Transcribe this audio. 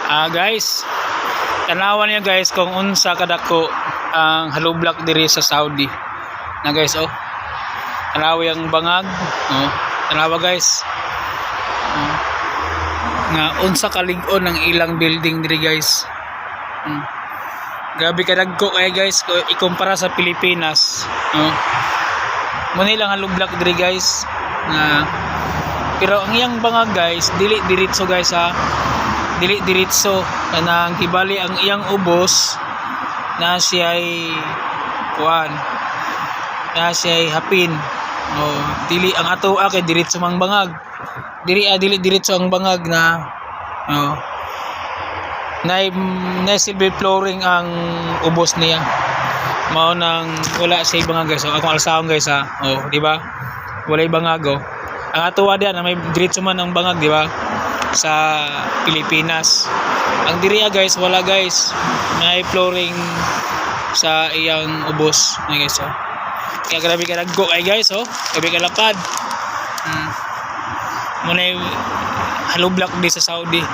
Guys, tanawan niyo guys kung unsa kadako ang halublak diri sa Saudi. Na guys, oh. Tanawa yung bangag, oh. Tanawa guys. Oh. Nga unsa kalig-on ang ilang building diri guys. Grabe kadagko kay guys kung ikumpara sa Pilipinas. Oh. Muna lang halublak diri guys. Pero ang iyang bangag guys, dili diretso guys ha. Dili diretso kanang kibali ang iyang ubos na siya'y kuan na siya'y hapin. Oh, dili ang ato kay diretso mang bangag. Dili diretso ang bangag na oh. Na silver flooring ang ubos niya. Mao nang wala say bangag guys. So ako alsahon guys ha. Oh, di ba? Walay bangag oh. Ang ato diyan may diretso man ang bangag, di ba? Sa Pilipinas. Ang diriya guys, wala guys. May flooring sa iyang ubos. Ay guys, oh. Kaya grabe ka naggo ay guys, oh. Grabe ka lapad. Muna yung halublak di sa Saudi.